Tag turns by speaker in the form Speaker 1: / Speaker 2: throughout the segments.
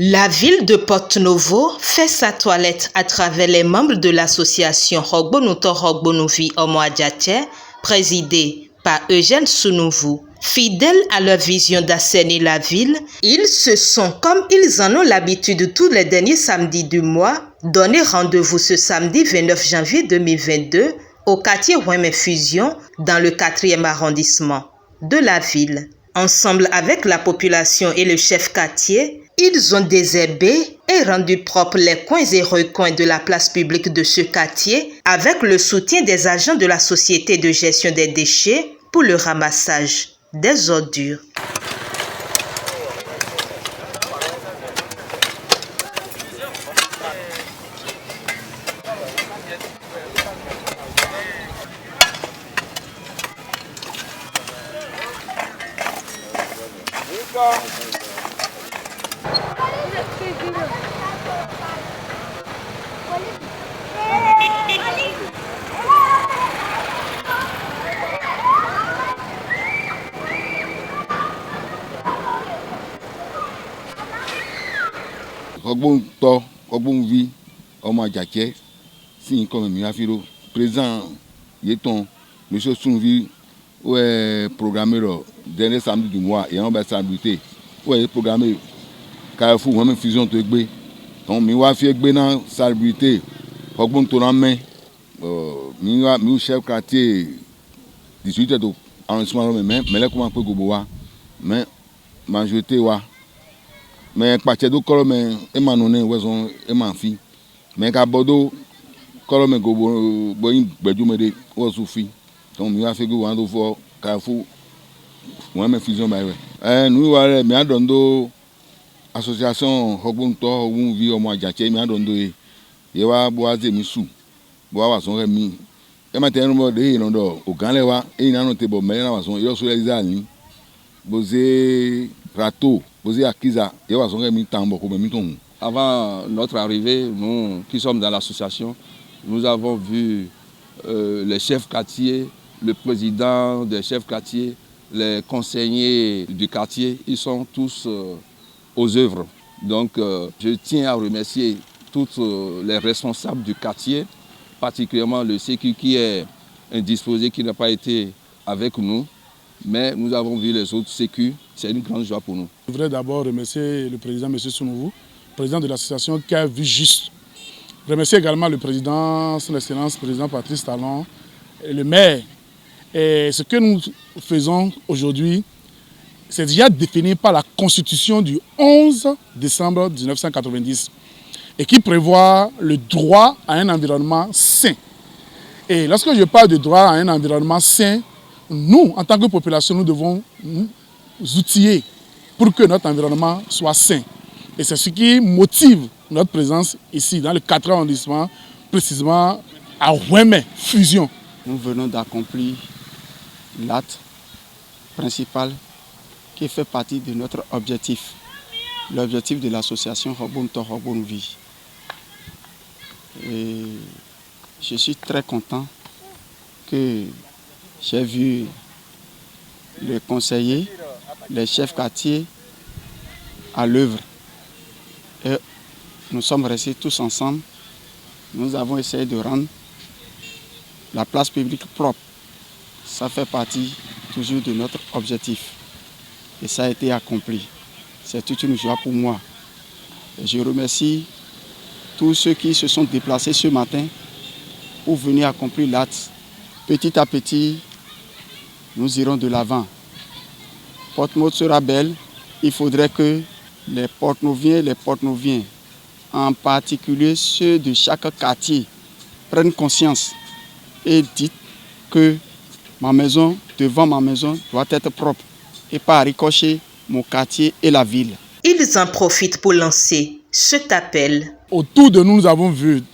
Speaker 1: La ville de Porto-Novo fait sa toilette à travers les membres de l'association Rogbonuto Rogbonuvi Omo-Adjatche, présidée par Eugène Sounouvou. Fidèles à leur vision d'assainir la ville, ils se sont, comme ils en ont l'habitude tous les derniers samedis du mois, donné rendez-vous ce samedi 29 janvier 2022 au quartier Ouémé Fusion dans le 4e arrondissement de la ville. Ensemble avec la population et le chef quartier, ils ont désherbé et rendu propres les coins et recoins de la place publique de ce quartier avec le soutien des agents de la société de gestion des déchets pour le ramassage des ordures.
Speaker 2: Rogbonuto Rogbonuvi Omo-Adjatche, si comme Miafiro, président Yeton, monsieur Sounouvou, où est programmé le dernier samedi du mois et on va s'habiter, où est programmé Carrefour, Ouémé Fusion de Egbe. Donc, Miwa fi Egbe dans salubrité, Rogbonuto dans main, Miwa chef quartier 18 de arrondissement, mais là, comment on peut go mais majorité, mais partir do colomé emanone wezon emanfi mais ka bodo colomé go boyin gbedumede wosufi donc mi wa fe go wando for Carrefour Ouémé Fusion ba we nous wa mi adondo association Rogbonuto Rogbonuvi Omo-Adjatche mi adondo ye wa boaze mi su bo wa son remi e ma tenu mo de inondo o ganle wa e na no te bo me na wa son yo so realize ni boze rato.
Speaker 3: Avant notre arrivée, nous qui sommes dans l'association, nous avons vu les chefs quartiers, le président des chefs quartiers, les conseillers du quartier, ils sont tous aux œuvres. Donc je tiens à remercier tous les responsables du quartier, particulièrement le sécu qui est indisposé, qui n'a pas été avec nous. Mais nous avons vu les autres sécu, c'est une grande joie pour nous.
Speaker 4: Je voudrais d'abord remercier le président M. Sounouvou, président de l'association qui a vu juste. Remercier également le président, son excellence, président Patrice Talon, et le maire. Et ce que nous faisons aujourd'hui, c'est déjà défini par la Constitution du 11 décembre 1990 et qui prévoit le droit à un environnement sain. Et lorsque je parle de droit à un environnement sain, nous, en tant que population, nous devons nous outiller pour que notre environnement soit sain. Et c'est ce qui motive notre présence ici, dans le 4e arrondissement, précisément à Ouémé Fusion.
Speaker 5: Nous venons d'accomplir l'acte principal qui fait partie de notre objectif, l'objectif de l'association Rogbonuto Rogbonuvi. Et je suis très content que j'ai vu les conseillers, les chefs quartiers à l'œuvre. Et nous sommes restés tous ensemble. Nous avons essayé de rendre la place publique propre. Ça fait partie toujours de notre objectif. Et ça a été accompli. C'est toute une joie pour moi. Et je remercie tous ceux qui se sont déplacés ce matin pour venir accomplir l'acte. Petit à petit, nous irons de l'avant. Porto-Novo sera belle. Il faudrait que les Porto-Noviens, en particulier ceux de chaque quartier, prennent conscience et disent que ma maison, devant ma maison, doit être propre et pas ricocher mon quartier et la ville.
Speaker 1: Ils en profitent pour lancer cet appel.
Speaker 4: Autour de nous, nous avons vu,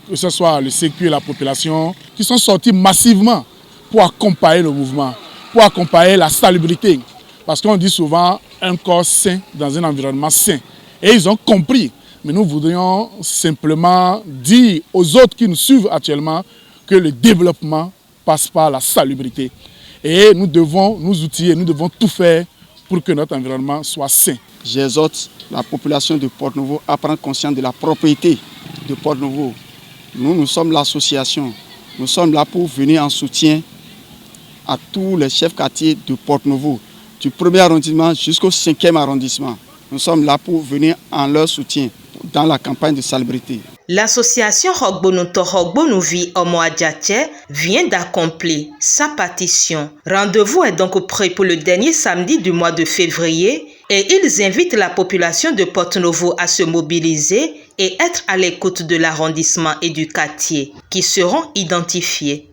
Speaker 4: que ce soit le sécu et la population, qui sont sortis massivement pour accompagner le mouvement, pour accompagner la salubrité. Parce qu'on dit souvent un corps sain dans un environnement sain. Et ils ont compris. Mais nous voudrions simplement dire aux autres qui nous suivent actuellement que le développement passe par la salubrité. Et nous devons nous outiller, nous devons tout faire pour que notre environnement soit sain.
Speaker 5: j'exhorte la population de Porto-Novo à prendre conscience de la propriété de Porto-Novo. Nous sommes l'association. Nous sommes là pour venir en soutien à tous les chefs quartiers de Porto-Novo, du 1er arrondissement jusqu'au 5e arrondissement. Nous sommes là pour venir en leur soutien dans la campagne de salubrité.
Speaker 1: L'association Rogbonoto Rogbonovi Omo Adjatche vient d'accomplir sa partition. Rendez-vous est donc prêt pour le dernier samedi du mois de février et ils invitent la population de Porto-Novo à se mobiliser et être à l'écoute de l'arrondissement et du quartier qui seront identifiés.